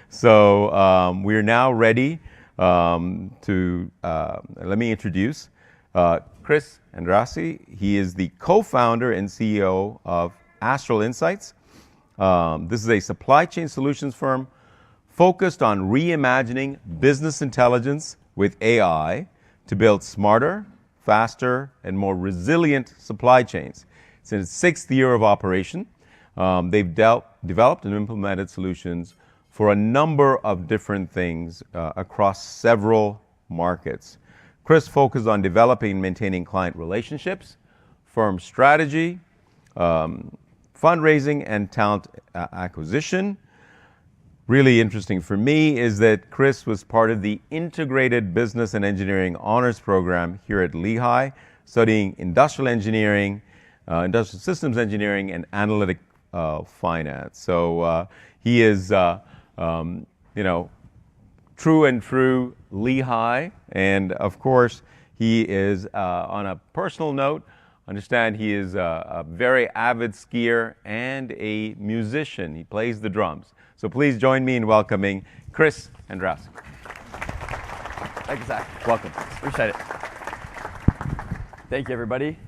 So we're now ready let me introduce Chris Andrassy. He is the co-founder and CEO of Astral Insights. This is a supply chain solutions firm focused on reimagining business intelligence with AI to build smarter, faster, and more resilient supply chains. It's in its sixth year of operation. They've developed and implemented solutions for a number of different things across several markets. Chris focused on developing and maintaining client relationships, firm strategy, fundraising, and talent acquisition. Really interesting for me is that Chris was part of the Integrated Business and Engineering Honors Program here at Lehigh, studying industrial engineering, industrial systems engineering, and analytic finance. So he is, true and true Lehigh. And of course, he is, on a personal note, understand he is a very avid skier and a musician. He plays the drums. So please join me in welcoming Chris Andrassy. Thank you, Zach. Welcome. Appreciate it. Thank you, everybody.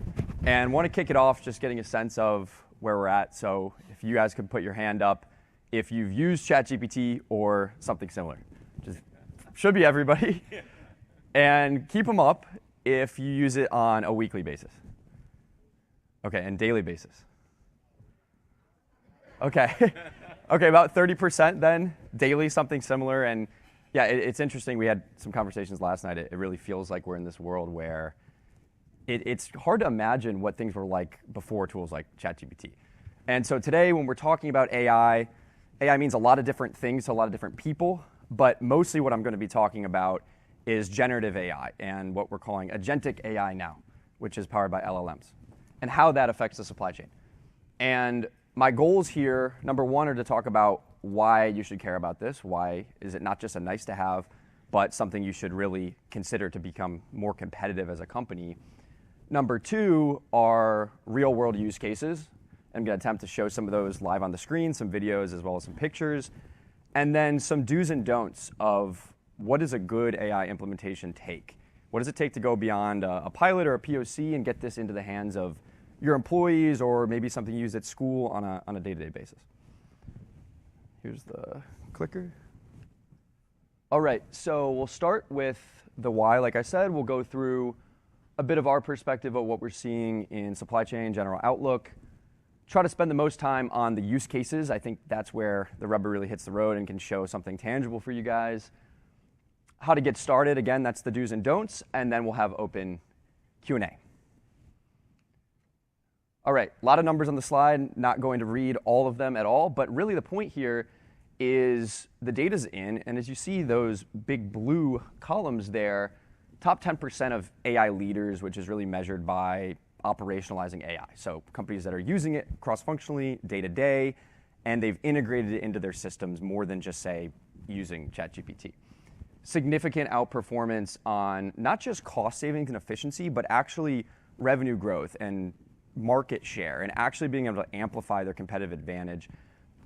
And want to kick it off just getting a sense of where we're at. So if you guys could put your hand up if you've used ChatGPT or something similar. Just should be everybody. And keep them up if you use it on a weekly basis. Okay, and daily basis. Okay. Okay, about 30% then, daily, something similar. And yeah, it's interesting. We had some conversations last night. It really feels like we're in this world where it's hard to imagine what things were like before tools like ChatGPT. And so today, when we're talking about AI, AI means a lot of different things to a lot of different people, but mostly what I'm going to be talking about is generative AI and what we're calling agentic AI now, which is powered by LLMs, and how that affects the supply chain. And my goals here, number one, are to talk about why you should care about this. Why is it not just a nice to have, but something you should really consider to become more competitive as a company. Number two are real world use cases. I'm going to attempt to show some of those live on the screen, some videos as well as some pictures, and then some do's and don'ts of what does a good AI implementation take? What does it take to go beyond a pilot or a POC and get this into the hands of your employees or maybe something you use at school on a day-to-day basis? Here's the clicker. All right, so we'll start with the why. Like I said, we'll go through a bit of our perspective of what we're seeing in supply chain, general outlook. Try to spend the most time on the use cases. I think that's where the rubber really hits the road and can show something tangible for you guys. How to get started, again, that's the do's and don'ts, and then we'll have open Q&A. All right, a lot of numbers on the slide, not going to read all of them at all, but really the point here is the data's in, and as you see those big blue columns there, top 10% of AI leaders, which is really measured by operationalizing AI. So companies that are using it cross-functionally, day-to-day, and they've integrated it into their systems more than just, say, using ChatGPT. Significant outperformance on not just cost savings and efficiency, but actually revenue growth and market share, and actually being able to amplify their competitive advantage.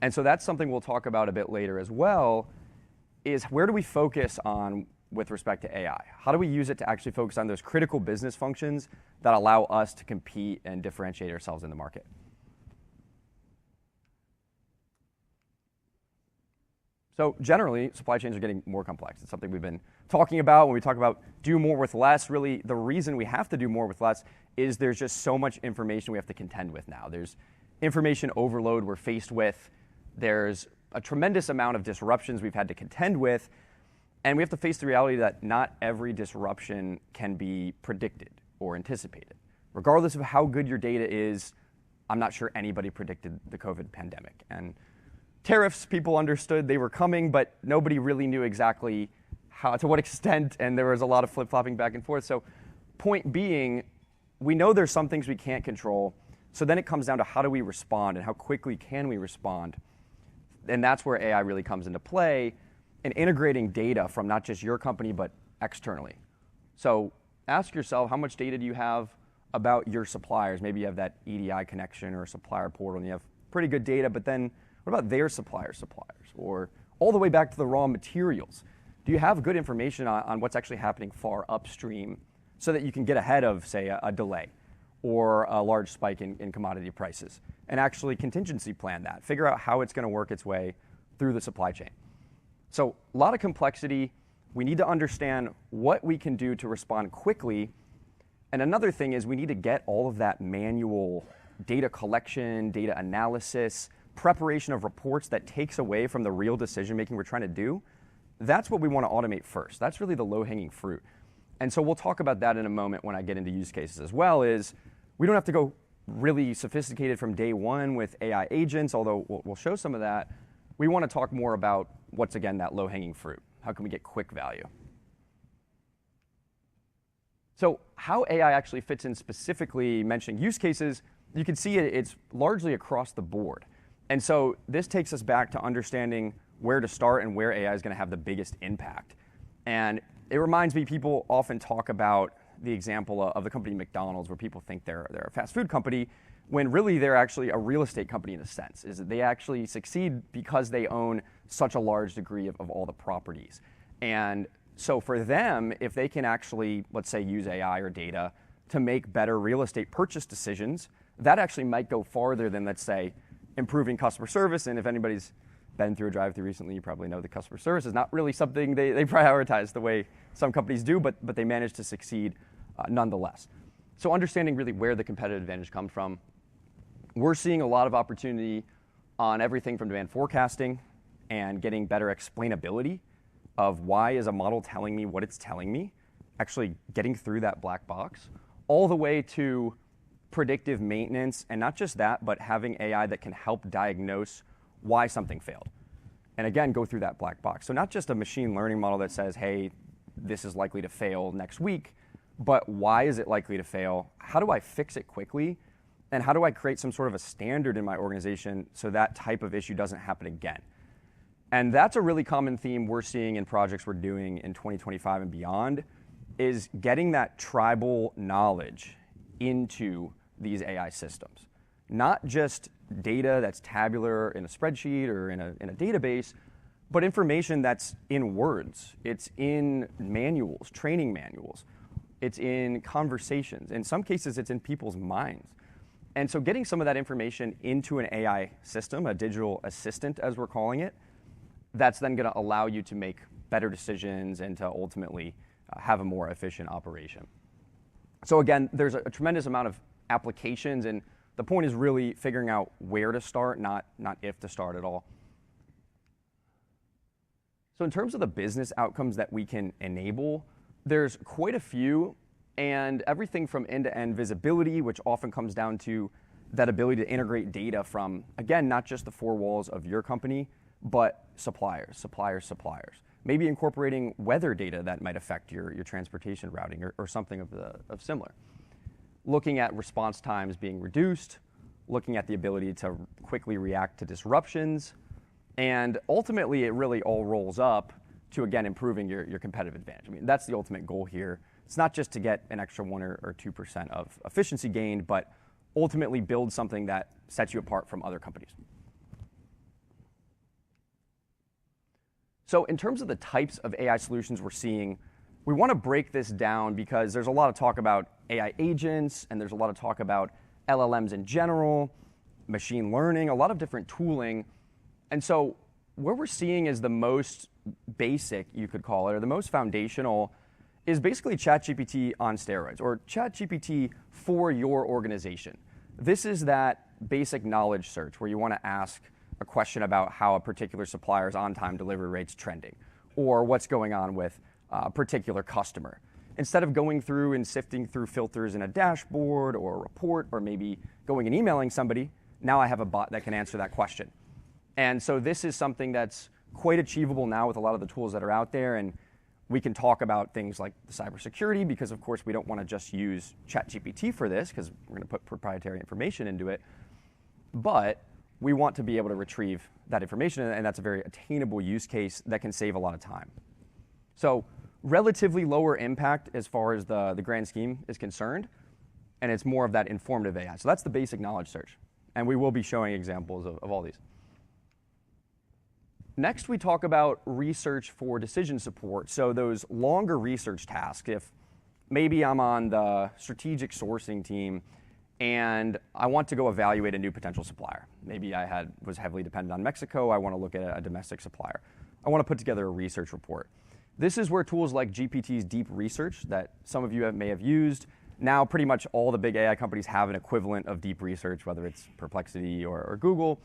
And so that's something we'll talk about a bit later as well, is where do we focus on with respect to AI? How do we use it to actually focus on those critical business functions that allow us to compete and differentiate ourselves in the market? So generally, supply chains are getting more complex. It's something we've been talking about when we talk about do more with less. Really, the reason we have to do more with less is there's just so much information we have to contend with now. There's information overload we're faced with. There's a tremendous amount of disruptions we've had to contend with. And we have to face the reality that not every disruption can be predicted or anticipated. Regardless of how good your data is, I'm not sure anybody predicted the COVID pandemic. And tariffs, people understood they were coming, but nobody really knew exactly how, to what extent, and there was a lot of flip-flopping back and forth. So point being, we know there's some things we can't control, so then it comes down to how do we respond and how quickly can we respond? And that's where AI really comes into play, and integrating data from not just your company, but externally. So ask yourself, how much data do you have about your suppliers? Maybe you have that EDI connection or a supplier portal, and you have pretty good data, but then what about their suppliers' suppliers? Or all the way back to the raw materials. Do you have good information on what's actually happening far upstream so that you can get ahead of, say, a delay or a large spike in commodity prices and actually contingency plan that, figure out how it's going to work its way through the supply chain? So a lot of complexity. We need to understand what we can do to respond quickly. And another thing is we need to get all of that manual data collection, data analysis, preparation of reports that takes away from the real decision making we're trying to do. That's what we want to automate first. That's really the low-hanging fruit. And so we'll talk about that in a moment when I get into use cases as well. Is we don't have to go really sophisticated from day one with AI agents, although we'll show some of that. We want to talk more about what's, again, that low-hanging fruit. How can we get quick value? So how AI actually fits in, specifically mentioning use cases, you can see it's largely across the board. And so this takes us back to understanding where to start and where AI is going to have the biggest impact. And it reminds me, people often talk about the example of the company McDonald's, where people think they're a fast food company, when really they're actually a real estate company in a sense, is that they actually succeed because they own such a large degree of all the properties. And so for them, if they can actually, let's say, use AI or data to make better real estate purchase decisions, that actually might go farther than, let's say, improving customer service. And if anybody's been through a drive-thru recently, you probably know that customer service is not really something they prioritize the way some companies do, but they manage to succeed nonetheless. So understanding really where the competitive advantage comes from. We're seeing a lot of opportunity on everything from demand forecasting and getting better explainability of why is a model telling me what it's telling me, actually getting through that black box, all the way to predictive maintenance, and not just that, but having AI that can help diagnose why something failed. And again, go through that black box. So not just a machine learning model that says, hey, this is likely to fail next week, but why is it likely to fail? How do I fix it quickly? And how do I create some sort of a standard in my organization so that type of issue doesn't happen again? And that's a really common theme we're seeing in projects we're doing in 2025 and beyond, is getting that tribal knowledge into these AI systems. Not just data that's tabular in a spreadsheet or in a database, but information that's in words. It's in manuals, training manuals. It's in conversations. In some cases, it's in people's minds. And so getting some of that information into an AI system, a digital assistant as we're calling it, that's then going to allow you to make better decisions and to ultimately have a more efficient operation. So again, there's a tremendous amount of applications, and the point is really figuring out where to start, not if to start at all. So in terms of the business outcomes that we can enable, there's quite a few, and everything from end-to-end visibility, which often comes down to that ability to integrate data from, again, not just the four walls of your company, but suppliers. Maybe incorporating weather data that might affect your transportation routing or something of similar. Looking at response times being reduced, looking at the ability to quickly react to disruptions, and ultimately it really all rolls up to, again, improving your competitive advantage. I mean, that's the ultimate goal here. It's not just to get an extra 1 or 2% of efficiency gained, but ultimately build something that sets you apart from other companies. So in terms of the types of AI solutions we're seeing, we want to break this down because there's a lot of talk about AI agents, and there's a lot of talk about LLMs in general, machine learning, a lot of different tooling. And so what we're seeing is the most basic, you could call it, or the most foundational, is basically ChatGPT on steroids, or ChatGPT for your organization. This is that basic knowledge search where you want to ask a question about how a particular supplier's on-time delivery rate's trending, or what's going on with a particular customer. Instead of going through and sifting through filters in a dashboard or a report, or maybe going and emailing somebody, now I have a bot that can answer that question. And so this is something that's quite achievable now with a lot of the tools that are out there, and we can talk about things like the cybersecurity, because of course we don't want to just use ChatGPT for this, because we're going to put proprietary information into it. But we want to be able to retrieve that information, and that's a very attainable use case that can save a lot of time. So relatively lower impact as far as the grand scheme is concerned, and it's more of that informative AI. So that's the basic knowledge search, and we will be showing examples of all these. Next, we talk about research for decision support. So those longer research tasks, if maybe I'm on the strategic sourcing team and I want to go evaluate a new potential supplier. Maybe I was heavily dependent on Mexico. I want to look at a domestic supplier. I want to put together a research report. This is where tools like GPT's deep research that some of you may have used. Now, pretty much all the big AI companies have an equivalent of deep research, whether it's Perplexity or Google.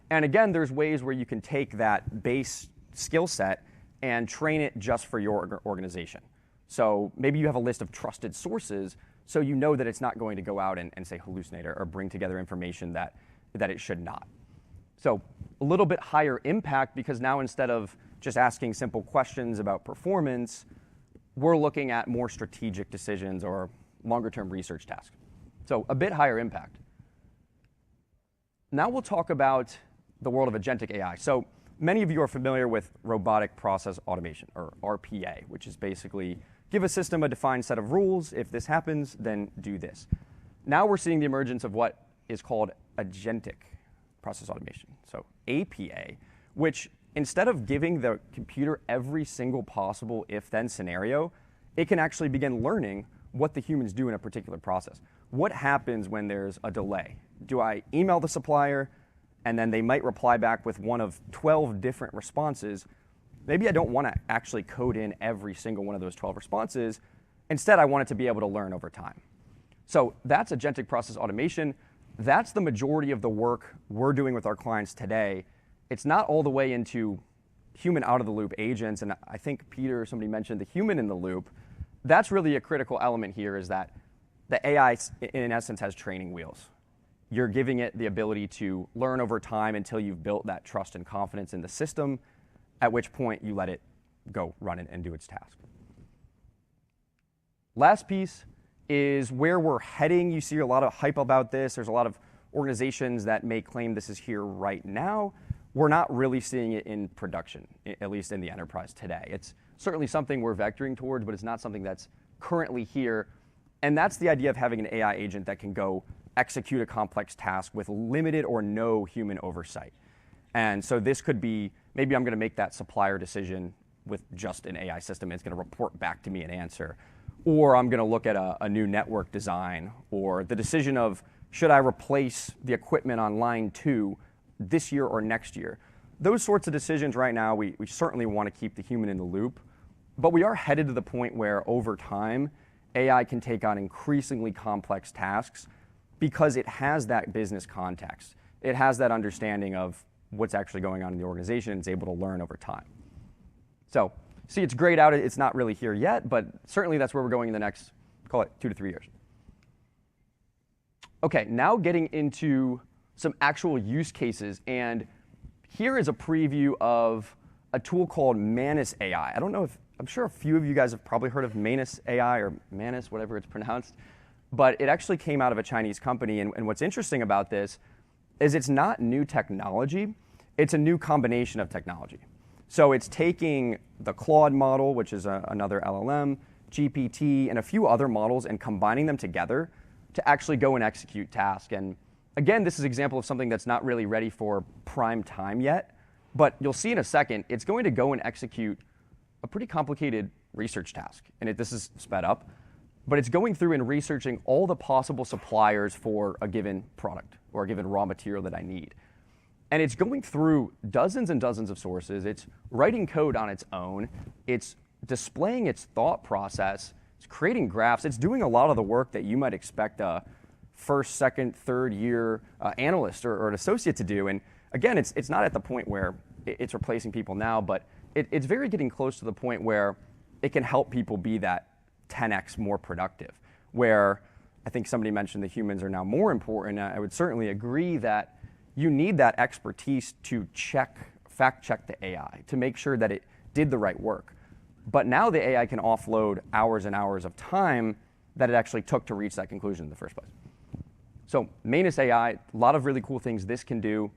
And again, there's ways where you can take that base skill set and train it just for your organization. So maybe you have a list of trusted sources, so you know that it's not going to go out and say hallucinate or bring together information that it should not. So a little bit higher impact, because now instead of just asking simple questions about performance, we're looking at more strategic decisions or longer term research tasks. So a bit higher impact. Now we'll talk about the world of agentic AI. So many of you are familiar with robotic process automation, or RPA, which is basically give a system a defined set of rules. If this happens, then do this. Now we're seeing the emergence of what is called agentic process automation, so APA, which instead of giving the computer every single possible if-then scenario, it can actually begin learning what the humans do in a particular process. What happens when there's a delay? Do I email the supplier, and then they might reply back with one of 12 different responses? Maybe I don't want to actually code in every single one of those 12 responses. Instead, I want it to be able to learn over time. So that's agentic process automation. That's the majority of the work we're doing with our clients today. It's not all the way into human out-of-the-loop agents, and I think Peter, somebody mentioned the human in the loop. That's really a critical element here, is that the AI, in essence, has training wheels. You're giving it the ability to learn over time until you've built that trust and confidence in the system, at which point you let it go run and do its task. Last piece is where we're heading. You see a lot of hype about this. There's a lot of organizations that may claim this is here right now. We're not really seeing it in production, at least in the enterprise today. It's certainly something we're vectoring towards, but it's not something that's currently here. And that's the idea of having an AI agent that can go execute a complex task with limited or no human oversight. And so this could be, maybe I'm going to make that supplier decision with just an AI system. It's going to report back to me an answer. Or I'm going to look at a new network design, or the decision of, should I replace the equipment on line 2 this year or next year? Those sorts of decisions right now, we certainly want to keep the human in the loop. But we are headed to the point where over time, AI can take on increasingly complex tasks because it has that business context. It has that understanding of what's actually going on in the organization, and it's able to learn over time. So, see, it's grayed out. It's not really here yet, but certainly that's where we're going in the next, call it 2 to 3 years. Okay, now getting into some actual use cases. And here is a preview of a tool called Manus AI. I don't know if, I'm sure a few of you guys have probably heard of Manus AI, or Manus, whatever it's pronounced. But it actually came out of a Chinese company. And what's interesting about this is it's not new technology. It's a new combination of technology. So it's taking the Claude model, which is another LLM, GPT, and a few other models, and combining them together to actually go and execute tasks. And again, this is an example of something that's not really ready for prime time yet. But you'll see in a second, it's going to go and execute a pretty complicated research task. And this is sped up. But it's going through and researching all the possible suppliers for a given product or a given raw material that I need. And it's going through dozens and dozens of sources. It's writing code on its own. It's displaying its thought process. It's creating graphs. It's doing a lot of the work that you might expect a first, second, third year analyst or an associate to do. And again, it's not at the point where it's replacing people now, but it's very getting close to the point where it can help people be that 10x more productive, where I think somebody mentioned the humans are now more important. I would certainly agree that you need that expertise to fact check the AI, to make sure that it did the right work. But now the AI can offload hours and hours of time that it actually took to reach that conclusion in the first place. So Manus AI, a lot of really cool things this can do.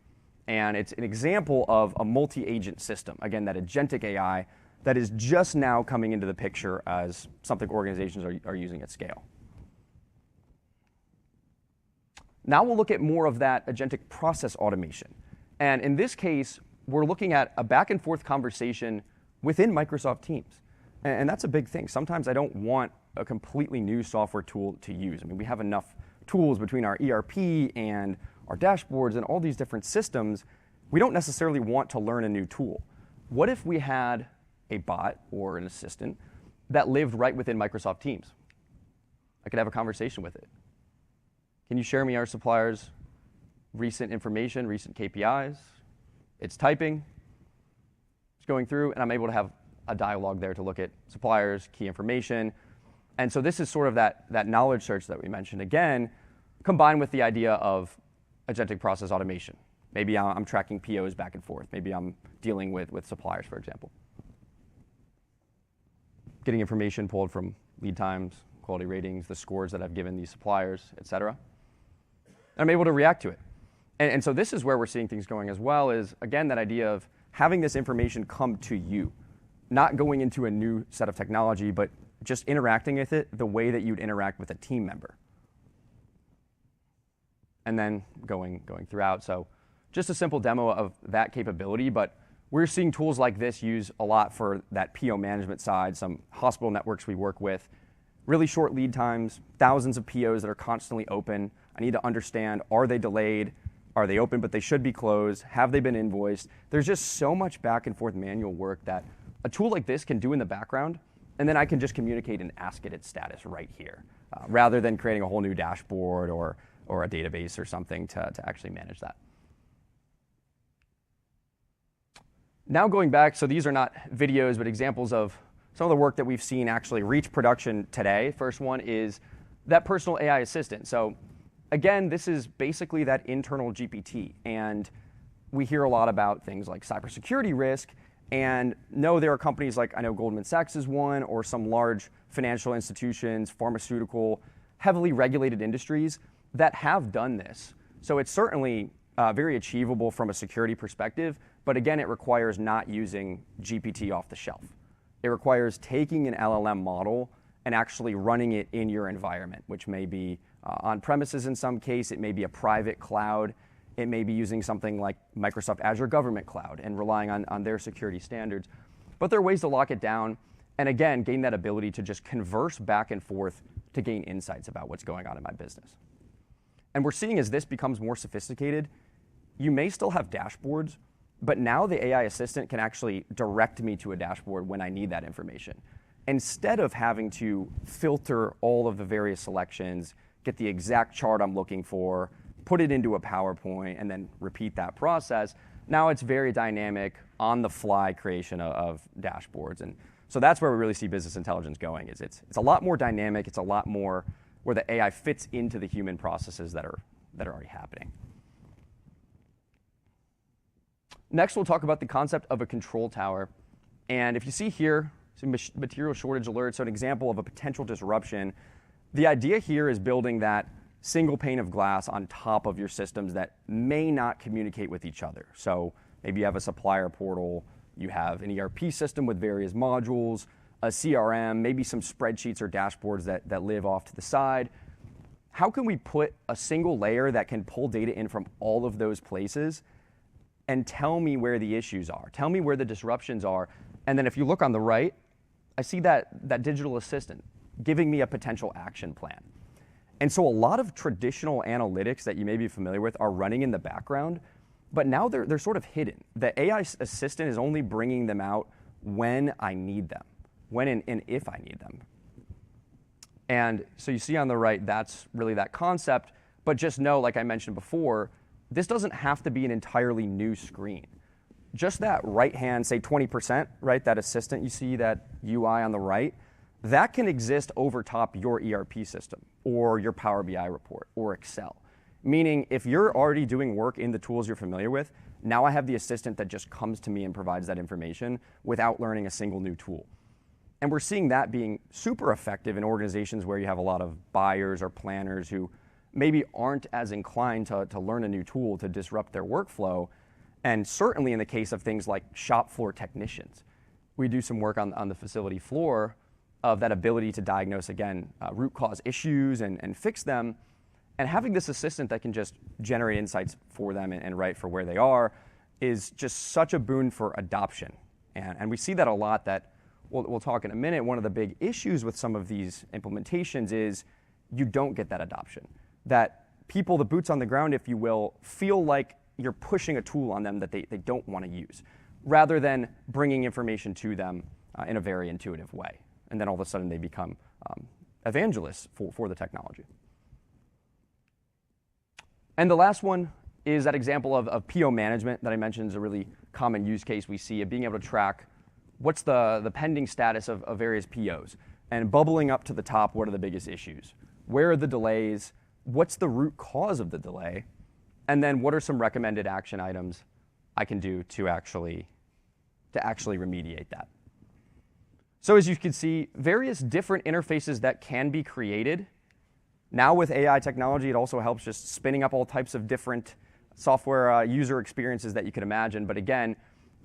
And it's an example of a multi-agent system. Again, that agentic AI that is just now coming into the picture as something organizations are using at scale. Now we'll look at more of that agentic process automation. And in this case, we're looking at a back and forth conversation within Microsoft Teams. And that's a big thing. Sometimes I don't want a completely new software tool to use. I mean, we have enough tools between our ERP and our dashboards and all these different systems. We don't necessarily want to learn a new tool. What if we had a bot or an assistant that lived right within Microsoft Teams? I could have a conversation with it. Can you share me our suppliers' recent information, recent KPIs? It's typing, it's going through, and I'm able to have a dialogue there to look at suppliers, key information. And so this is sort of that knowledge search that we mentioned, again, combined with the idea of agentic process automation. Maybe I'm tracking POs back and forth. Maybe I'm dealing with suppliers, for example. Getting information pulled from lead times, quality ratings, the scores that I've given these suppliers, et cetera. I'm able to react to it. And so this is where we're seeing things going as well, is, again, that idea of having this information come to you, not going into a new set of technology, but just interacting with it the way that you'd interact with a team member. And then going throughout. So just a simple demo of that capability, but we're seeing tools like this used a lot for that PO management side, some hospital networks we work with, really short lead times, thousands of POs that are constantly open. I need to understand, are they delayed? Are they open, but they should be closed? Have they been invoiced? There's just so much back and forth manual work that a tool like this can do in the background, and then I can just communicate and ask it its status right here, rather than creating a whole new dashboard or a database or something to actually manage that. Now going back, so these are not videos, but examples of some of the work that we've seen actually reach production today. First one is that personal AI assistant. So again, this is basically that internal GPT. And we hear a lot about things like cybersecurity risk. And no, there are companies like, I know Goldman Sachs is one, or some large financial institutions, pharmaceutical, heavily regulated industries that have done this. So it's certainly very achievable from a security perspective. But again, it requires not using GPT off the shelf. It requires taking an LLM model and actually running it in your environment, which may be on premises in some case. It may be a private cloud. It may be using something like Microsoft Azure Government Cloud and relying on their security standards. But there are ways to lock it down and, again, gain that ability to just converse back and forth to gain insights about what's going on in my business. And we're seeing, as this becomes more sophisticated, you may still have dashboards, but now the AI assistant can actually direct me to a dashboard when I need that information. Instead of having to filter all of the various selections, get the exact chart I'm looking for, put it into a PowerPoint, and then repeat that process, now it's very dynamic, on-the-fly creation of dashboards. And so that's where we really see business intelligence going. It's a lot more dynamic. It's a lot more where the AI fits into the human processes that are already happening. Next, we'll talk about the concept of a control tower. And if you see here, some material shortage alert, so an example of a potential disruption. The idea here is building that single pane of glass on top of your systems that may not communicate with each other. So maybe you have a supplier portal, you have an ERP system with various modules, a CRM, maybe some spreadsheets or dashboards that live off to the side. How can we put a single layer that can pull data in from all of those places and tell me where the issues are, tell me where the disruptions are? And then if you look on the right, I see that digital assistant giving me a potential action plan. And so a lot of traditional analytics that you may be familiar with are running in the background, but now they're sort of hidden. The AI assistant is only bringing them out when I need them, when and if I need them. And so you see on the right, that's really that concept, but just know, like I mentioned before, this doesn't have to be an entirely new screen. Just that right hand, say 20%, right, that assistant you see, that UI on the right, that can exist over top your ERP system or your Power BI report or Excel. Meaning if you're already doing work in the tools you're familiar with, now I have the assistant that just comes to me and provides that information without learning a single new tool. And we're seeing that being super effective in organizations where you have a lot of buyers or planners who maybe aren't as inclined to learn a new tool to disrupt their workflow. And certainly in the case of things like shop floor technicians. We do some work on the facility floor of that ability to diagnose, again, root cause issues and fix them. And having this assistant that can just generate insights for them and write for where they are is just such a boon for adoption. And we see that a lot that we'll talk in a minute. One of the big issues with some of these implementations is you don't get that adoption. That people, the boots on the ground, if you will, feel like you're pushing a tool on them that they don't want to use, rather than bringing information to them in a very intuitive way. And then all of a sudden they become evangelists for the technology. And the last one is that example of PO management that I mentioned is a really common use case we see of being able to track what's the pending status of various POs. And bubbling up to the top, what are the biggest issues? Where are the delays? What's the root cause of the delay? And then what are some recommended action items I can do to actually remediate that? So as you can see, various different interfaces that can be created. Now with AI technology, it also helps just spinning up all types of different software user experiences that you could imagine. But again,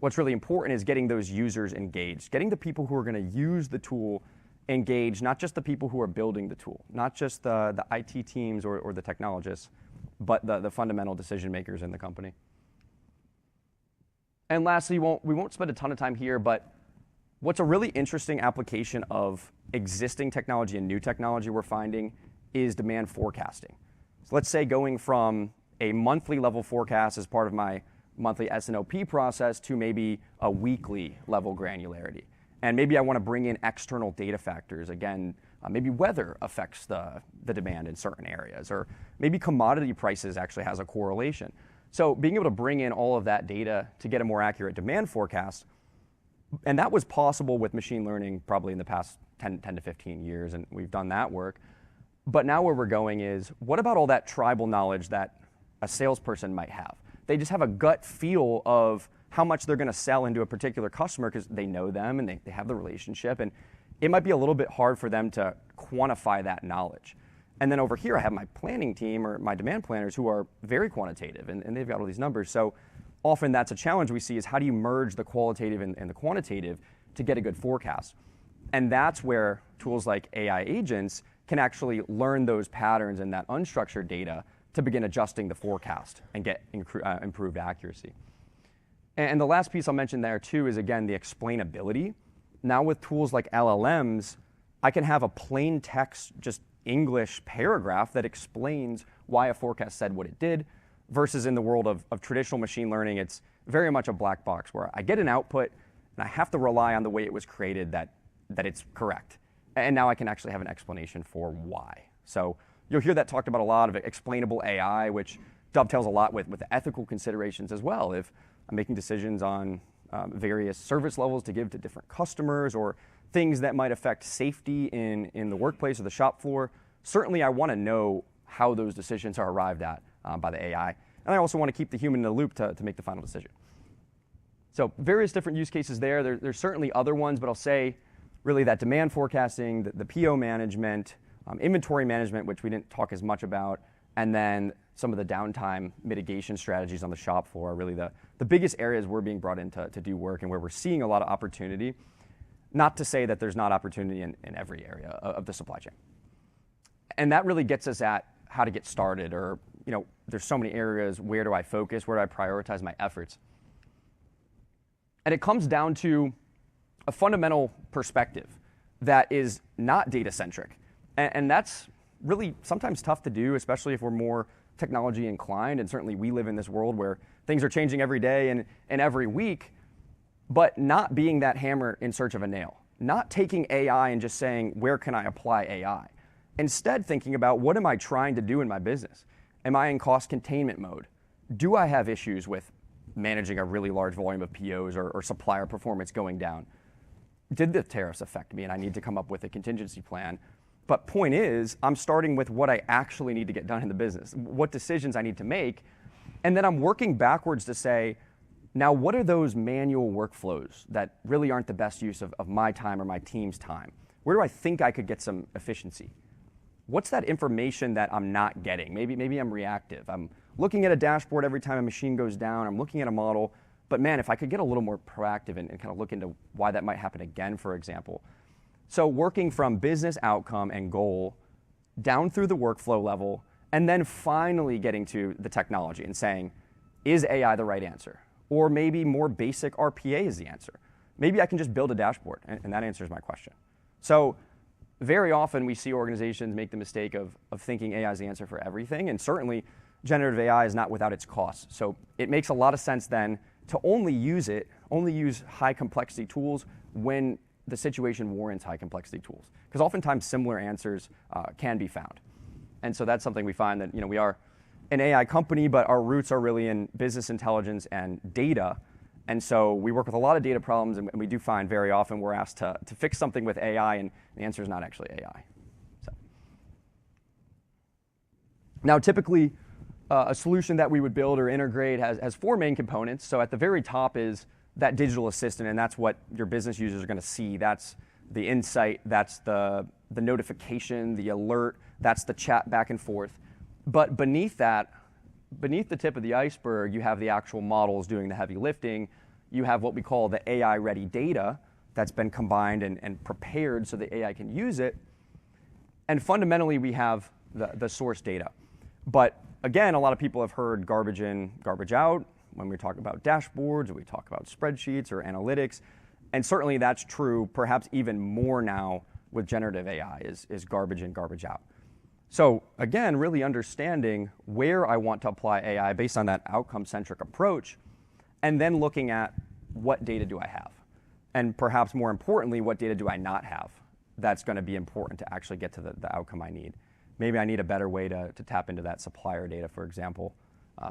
what's really important is getting those users engaged, getting the people who are going to use the tool engaged, not just the people who are building the tool, not just the IT teams or the technologists, but the fundamental decision makers in the company. And lastly, we won't spend a ton of time here, but what's a really interesting application of existing technology and new technology we're finding is demand forecasting. So let's say going from a monthly level forecast as part of my monthly S&OP process to maybe a weekly level granularity. And maybe I want to bring in external data factors. Again, maybe weather affects the demand in certain areas, or maybe commodity prices actually has a correlation. So being able to bring in all of that data to get a more accurate demand forecast, and that was possible with machine learning probably in the past 10 to 15 years, and we've done that work. But now where we're going is, what about all that tribal knowledge that a salesperson might have? They just have a gut feel of how much they're going to sell into a particular customer because they know them and they have the relationship. And it might be a little bit hard for them to quantify that knowledge. And then over here, I have my planning team or my demand planners who are very quantitative, and they've got all these numbers. So often that's a challenge we see, is how do you merge the qualitative and the quantitative to get a good forecast? And that's where tools like AI agents can actually learn those patterns and that unstructured data to begin adjusting the forecast and get improved accuracy. And the last piece I'll mention there too is, again, the explainability. Now with tools like LLMs, I can have a plain text, just English paragraph that explains why a forecast said what it did, versus in the world of traditional machine learning, it's very much a black box where I get an output and I have to rely on the way it was created that it's correct. And now I can actually have an explanation for why. So you'll hear that talked about a lot of explainable AI, which dovetails a lot with the ethical considerations as well. If I'm making decisions on various service levels to give to different customers, or things that might affect safety in the workplace or the shop floor, certainly I want to know how those decisions are arrived at by the AI. And I also want to keep the human in the loop to make the final decision. So various different use cases there. There's certainly other ones, but I'll say really that demand forecasting, the PO management, inventory management, which we didn't talk as much about, and then some of the downtime mitigation strategies on the shop floor are really the biggest areas we're being brought in to do work, and where we're seeing a lot of opportunity. Not to say that there's not opportunity in every area of the supply chain. And that really gets us at how to get started, or there's so many areas. Where do I focus? Where do I prioritize my efforts? And it comes down to a fundamental perspective that is not data-centric. And that's really sometimes tough to do, especially if we're more technology inclined. And certainly we live in this world where things are changing every day and every week, but not being that hammer in search of a nail. Not taking AI and just saying, where can I apply AI? Instead, thinking about, what am I trying to do in my business? Am I in cost containment mode? Do I have issues with managing a really large volume of POs or supplier performance going down? Did the tariffs affect me and I need to come up with a contingency plan? But point is, I'm starting with what I actually need to get done in the business, what decisions I need to make, and then I'm working backwards to say, now what are those manual workflows that really aren't the best use of my time or my team's time? Where do I think I could get some efficiency? What's that information that I'm not getting? Maybe I'm reactive. I'm looking at a dashboard every time a machine goes down. I'm looking at a model. But man, if I could get a little more proactive and kind of look into why that might happen again, for example. So working from business outcome and goal down through the workflow level, and then finally getting to the technology and saying, is AI the right answer? Or maybe more basic RPA is the answer. Maybe I can just build a dashboard, and that answers my question. So very often we see organizations make the mistake of thinking AI is the answer for everything, and certainly generative AI is not without its costs. So it makes a lot of sense then to only use high complexity tools when the situation warrants high complexity tools. Because oftentimes similar answers can be found. And so that's something we find that we are an AI company, but our roots are really in business intelligence and data. And so we work with a lot of data problems, and we do find very often we're asked to fix something with AI, and the answer is not actually AI. So. Now, typically, a solution that we would build or integrate has four main components. So at the very top is that digital assistant, and that's what your business users are going to see. That's the insight, that's the notification, the alert, that's the chat back and forth. But beneath that, beneath the tip of the iceberg, you have the actual models doing the heavy lifting. You have what we call the AI-ready data that's been combined and prepared so the AI can use it. And fundamentally, we have the source data. But again, a lot of people have heard garbage in, garbage out when we talk about dashboards or we talk about spreadsheets or analytics. And certainly that's true, perhaps even more now with generative AI is garbage in, garbage out. So again, really understanding where I want to apply AI based on that outcome-centric approach, and then looking at what data do I have? And perhaps more importantly, what data do I not have that's going to be important to actually get to the outcome I need? Maybe I need a better way to tap into that supplier data, for example.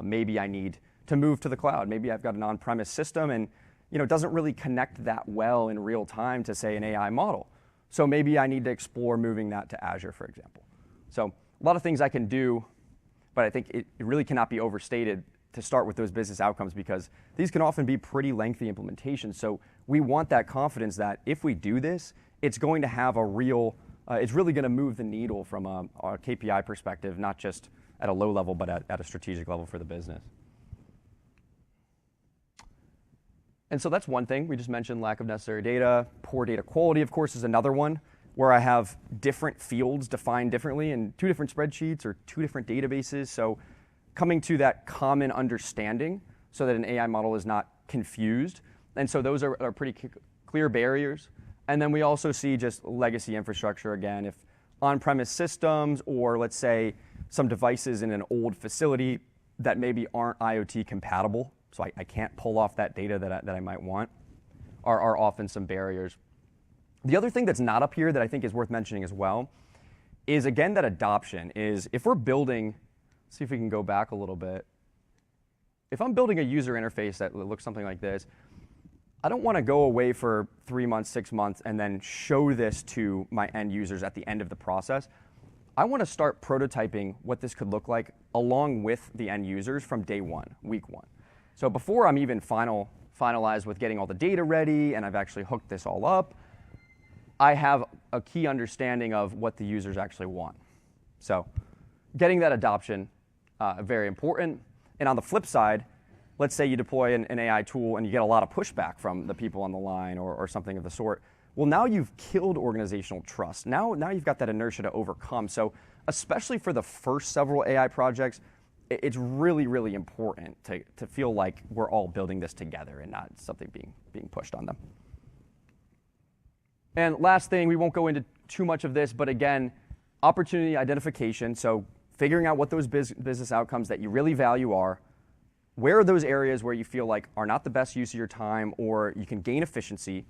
Maybe I need to move to the cloud. Maybe I've got an on-premise system and it doesn't really connect that well in real time to, say, an AI model. So maybe I need to explore moving that to Azure, for example. So a lot of things I can do, but I think it really cannot be overstated to start with those business outcomes because these can often be pretty lengthy implementations. So we want that confidence that if we do this, it's going to have a real, it's really going to move the needle from a KPI perspective, not just at a low level, but at a strategic level for the business. And so that's one thing. We just mentioned lack of necessary data. Poor data quality, of course, is another one where I have different fields defined differently in two different spreadsheets or two different databases. So coming to that common understanding so that an AI model is not confused. And so those are pretty clear barriers. And then we also see just legacy infrastructure again. If on-premise systems or let's say some devices in an old facility that maybe aren't IoT compatible, so I can't pull off that data that I might want, are often some barriers. The other thing that's not up here that I think is worth mentioning as well is, again, that adoption is if we're building, see if we can go back a little bit. If I'm building a user interface that looks something like this, I don't want to go away for 3 months, 6 months, and then show this to my end users at the end of the process. I want to start prototyping what this could look like along with the end users from day one, week one. So before I'm even finalized with getting all the data ready and I've actually hooked this all up, I have a key understanding of what the users actually want. So getting that adoption, very important. And on the flip side, let's say you deploy an AI tool and you get a lot of pushback from the people on the line or something of the sort. Well, now you've killed organizational trust. Now you've got that inertia to overcome. So especially for the first several AI projects, it's really, really important to feel like we're all building this together and not something being pushed on them. And last thing, we won't go into too much of this, but again, opportunity identification. So figuring out what those business outcomes that you really value are. Where are those areas where you feel like are not the best use of your time or you can gain efficiency?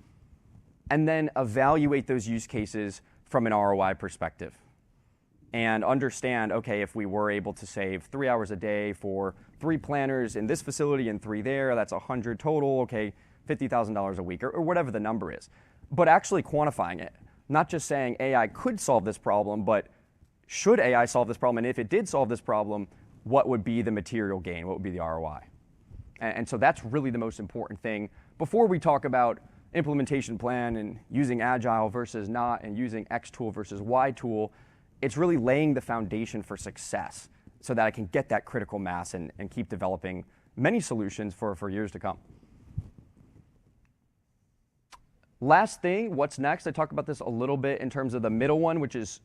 And then evaluate those use cases from an ROI perspective. And understand, okay, if we were able to save 3 hours a day for 3 planners in this facility and 3 there, that's 100 total, okay, $50,000 a week, or whatever the number is. But actually quantifying it, not just saying AI could solve this problem, but should AI solve this problem? And if it did solve this problem, what would be the material gain? What would be the ROI? And so that's really the most important thing. Before we talk about implementation plan and using Agile versus not and using X tool versus Y tool, it's really laying the foundation for success so that I can get that critical mass and keep developing many solutions for years to come. Last thing, what's next? I talked about this a little bit in terms of the middle one, which is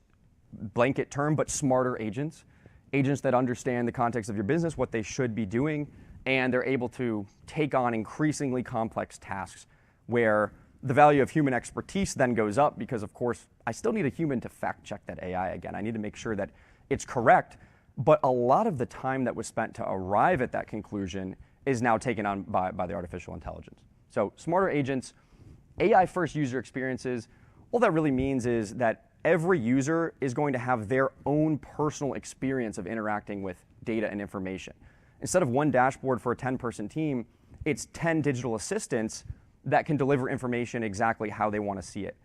blanket term, but smarter agents. Agents that understand the context of your business, what they should be doing, and they're able to take on increasingly complex tasks where the value of human expertise then goes up because, of course, I still need a human to fact check that AI again. I need to make sure that it's correct, but a lot of the time that was spent to arrive at that conclusion is now taken on by the artificial intelligence. So smarter agents, AI-first user experiences, all that really means is that every user is going to have their own personal experience of interacting with data and information. Instead of one dashboard for a 10-person team, it's 10 digital assistants that can deliver information exactly how they want to see it.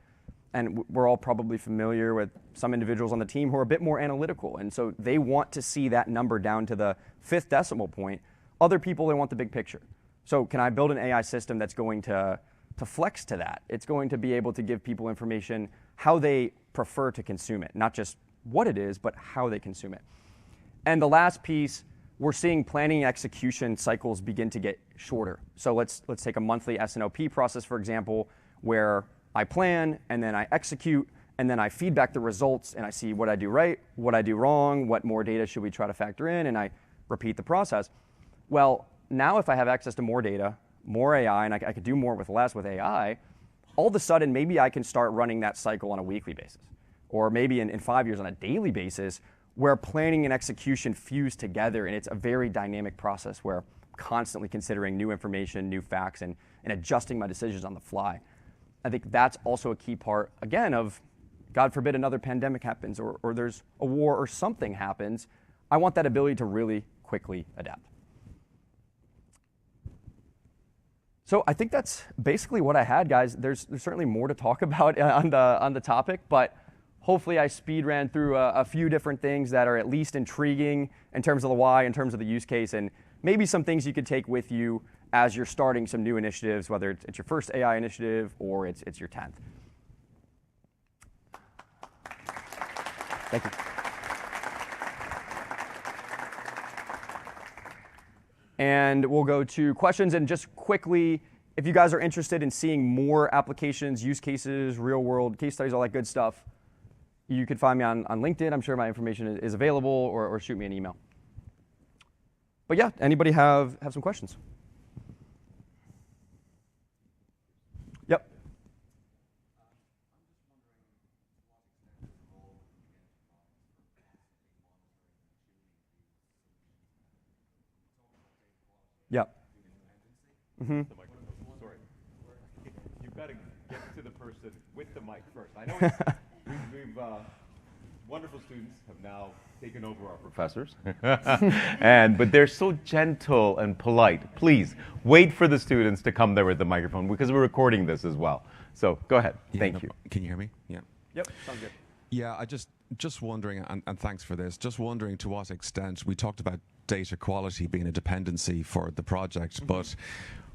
And we're all probably familiar with some individuals on the team who are a bit more analytical, and so they want to see that number down to the 5th decimal point. Other people, they want the big picture. So can I build an AI system that's going to flex to that? It's going to be able to give people information how they prefer to consume it, not just what it is, but how they consume it. And the last piece, we're seeing planning and execution cycles begin to get shorter. So let's take a monthly S&OP process, for example, where I plan and then I execute and then I feedback the results and I see what I do right, what I do wrong, what more data should we try to factor in, and I repeat the process. Well, now if I have access to more data, more AI, and I could do more with less with AI, all of a sudden maybe I can start running that cycle on a weekly basis, or maybe in 5 years on a daily basis, where planning and execution fuse together, and it's a very dynamic process where I'm constantly considering new information, new facts, and adjusting my decisions on the fly. I think that's also a key part, again, of God forbid another pandemic happens or there's a war or something happens. I want that ability to really quickly adapt. So I think that's basically what I had, guys. There's certainly more to talk about on the topic, but hopefully I speed ran through a few different things that are at least intriguing in terms of the why, in terms of the use case, and maybe some things you could take with you as you're starting some new initiatives, whether it's your first AI initiative or it's your 10th. Thank you. And we'll go to questions. And just quickly, if you guys are interested in seeing more applications, use cases, real world case studies, all that good stuff, you can find me on LinkedIn. I'm sure my information is available, or shoot me an email. But yeah, anybody have some questions? Yep. Yep. Mm-hmm. Sorry. You've got to get to the person with the mic first. I know we've wonderful students have now taken over our professors, but they're so gentle and polite. Please wait for the students to come there with the microphone because we're recording this as well. So go ahead. Yeah, Thank you. Can you hear me? Yeah. Yep. Sounds good. Yeah, I just wondering, and thanks for this, just wondering to what extent, we talked about data quality being a dependency for the project, but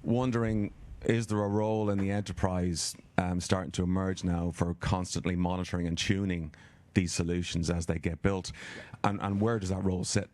wondering, is there a role in the enterprise starting to emerge now for constantly monitoring and tuning these solutions as they get built, and where does that role sit?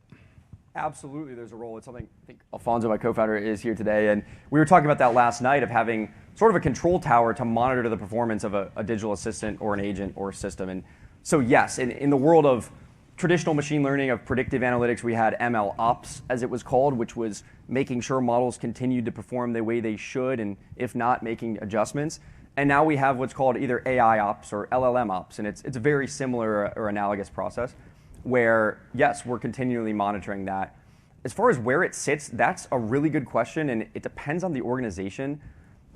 Absolutely, there's a role. It's something, I think Alfonso, my co-founder, is here today, and we were talking about that last night of having sort of a control tower to monitor the performance of a digital assistant or an agent or a system. And so yes, in the world of traditional machine learning, of predictive analytics, we had ML ops, as it was called, which was making sure models continued to perform the way they should, and if not, making adjustments. And now we have what's called either AI ops or LLM ops, and it's a very similar or analogous process where, yes, we're continually monitoring that. As far as where it sits, that's a really good question, and it depends on the organization.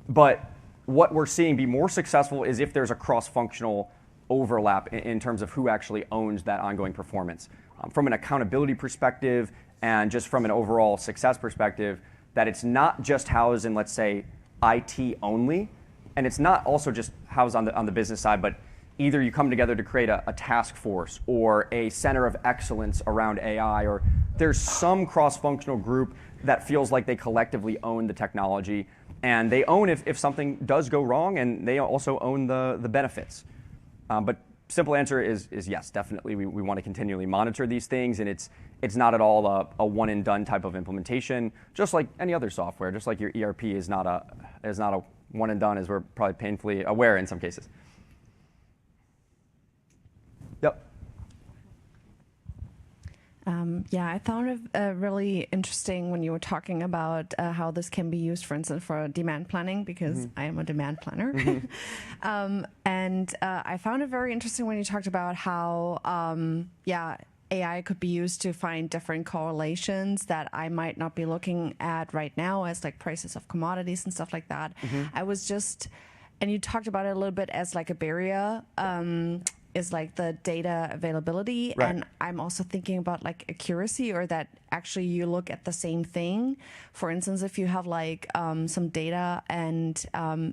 But what we're seeing be more successful is if there's a cross-functional overlap in terms of who actually owns that ongoing performance. From an accountability perspective and just from an overall success perspective, that it's not just housed in, let's say, IT only, and it's not also just housed on the business side, but either you come together to create a task force or a center of excellence around AI, or there's some cross-functional group that feels like they collectively own the technology, and they own if something does go wrong, and they also own the benefits. But simple answer is yes, definitely. We want to continually monitor these things, and it's not at all a one and done type of implementation. Just like any other software, just like your ERP is not a one and done, as we're probably painfully aware in some cases. Yep. Yeah, I found it really interesting when you were talking about how this can be used, for instance, for demand planning, because I am a demand planner. And I found it very interesting when you talked about how, AI could be used to find different correlations that I might not be looking at right now, as like prices of commodities and stuff like that. I was just, and you talked about it a little bit as like a barrier. Is like the data availability. Right. And I'm also thinking about like accuracy, or that actually you look at the same thing. For instance, if you have like some data and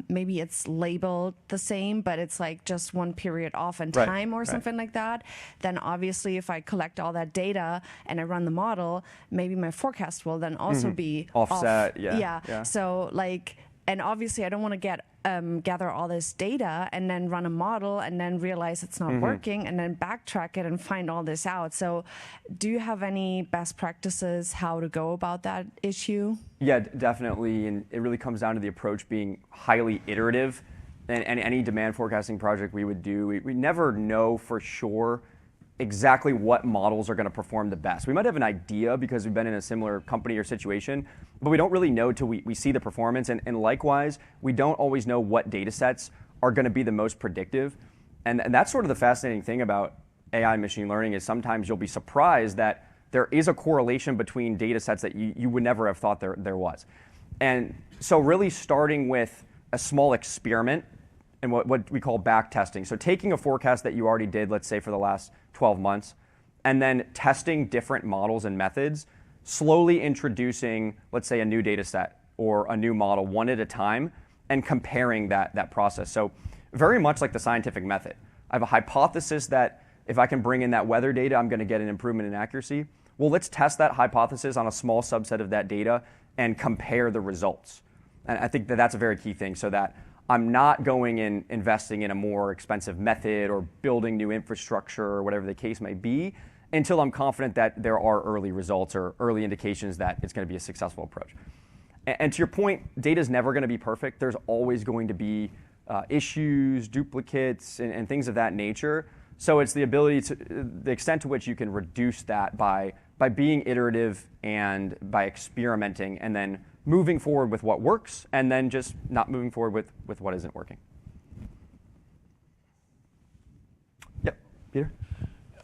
maybe it's labeled the same, but it's like just one period off in time or something like that, then obviously if I collect all that data and I run the model, maybe my forecast will then also be offset. off. Yeah. So like, and obviously I don't want to gather all this data and then run a model and then realize it's not working and then backtrack it and find all this out. So do you have any best practices how to go about that issue? Yeah, definitely. And it really comes down to the approach being highly iterative. And any demand forecasting project we would do, we never know for sure exactly what models are going to perform the best. We might have an idea because we've been in a similar company or situation, but we don't really know till we see the performance. And likewise, we don't always know what data sets are going to be the most predictive. And that's sort of the fascinating thing about AI and machine learning, is sometimes you'll be surprised that there is a correlation between data sets that you would never have thought there was. And so really starting with a small experiment and what we call back testing. So taking a forecast that you already did, let's say for the last 12 months, and then testing different models and methods, slowly introducing, let's say, a new data set or a new model one at a time, and comparing that process. So very much like the scientific method. I have a hypothesis that if I can bring in that weather data, I'm going to get an improvement in accuracy. Well, let's test that hypothesis on a small subset of that data and compare the results. And I think that's a very key thing, so that I'm not going and investing in a more expensive method or building new infrastructure or whatever the case may be until I'm confident that there are early results or early indications that it's going to be a successful approach. And to your point, data is never going to be perfect. There's always going to be issues, duplicates, and things of that nature. So it's the ability to, the extent to which you can reduce that by being iterative and by experimenting, and then moving forward with what works, and then just not moving forward with what isn't working. Yep, Peter?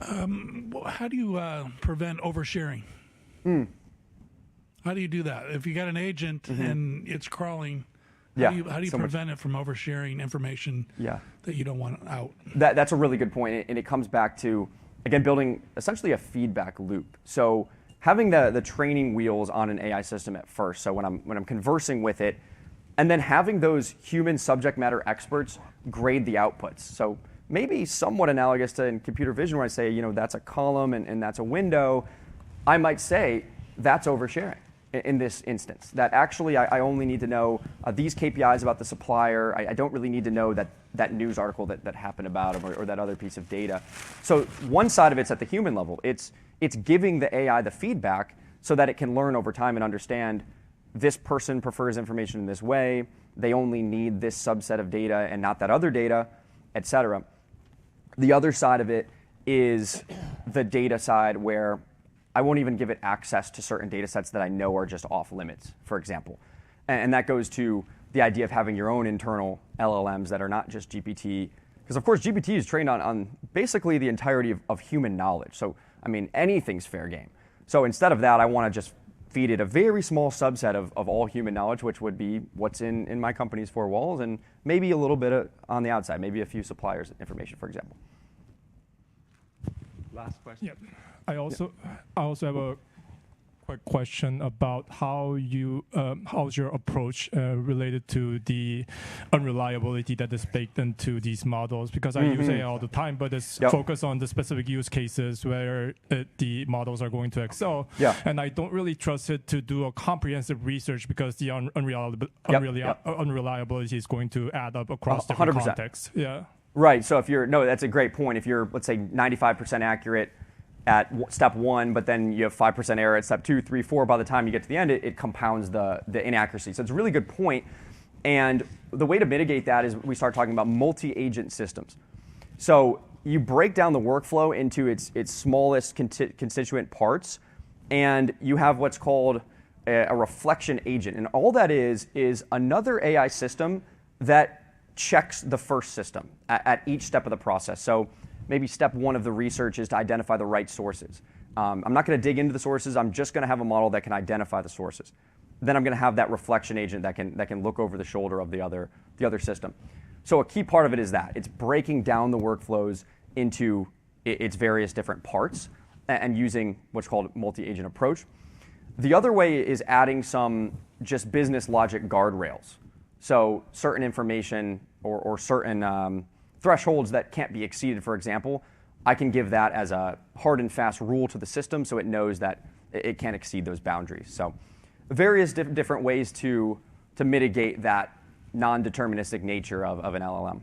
How do you prevent oversharing? How do you do that? If you got an agent and it's crawling, how do you prevent it from oversharing information that you don't want out? That's a really good point, and it comes back to, again, building essentially a feedback loop. So having the training wheels on an AI system at first, so when I'm conversing with it, and then having those human subject matter experts grade the outputs. So maybe somewhat analogous to in computer vision, where I say, that's a column and that's a window, I might say that's oversharing in this instance. That actually I only need to know these KPIs about the supplier. I don't really need to know that news article that happened about them, or that other piece of data. So one side of it's at the human level. It's giving the AI the feedback so that it can learn over time and understand this person prefers information in this way, they only need this subset of data and not that other data, et cetera. The other side of it is the data side, where I won't even give it access to certain data sets that I know are just off limits, for example. And that goes to the idea of having your own internal LLMs that are not just GPT. Because of course GPT is trained on basically the entirety of human knowledge. So I mean, anything's fair game. So instead of that, I want to just feed it a very small subset of all human knowledge, which would be what's in my company's four walls, and maybe a little bit on the outside, maybe a few suppliers' information, for example. Last question. Yep. I also have a quick question about how's your approach related to the unreliability that is baked into these models, because I use AI all the time, but it's focused on the specific use cases where the models are going to excel. And I don't really trust it to do a comprehensive research, because the unreliability is going to add up across different 100%. contexts. Right, so that's a great point. If you're, let's say, 95% accurate at step one, but then you have 5% error at step 2, 3, 4, by the time you get to the end, it compounds the inaccuracy. So it's a really good point. And the way to mitigate that is we start talking about multi-agent systems. So you break down the workflow into its smallest constituent parts, and you have what's called a reflection agent. And all that is another AI system that checks the first system at each step of the process. So maybe step one of the research is to identify the right sources. I'm not going to dig into the sources. I'm just going to have a model that can identify the sources. Then I'm going to have that reflection agent that can look over the shoulder of the other system. So a key part of it is that it's breaking down the workflows into its various different parts and using what's called multi-agent approach. The other way is adding some just business logic guardrails. So certain information or certain thresholds that can't be exceeded, for example, I can give that as a hard and fast rule to the system so it knows that it can't exceed those boundaries. So various different ways to mitigate that non-deterministic nature of an LLM.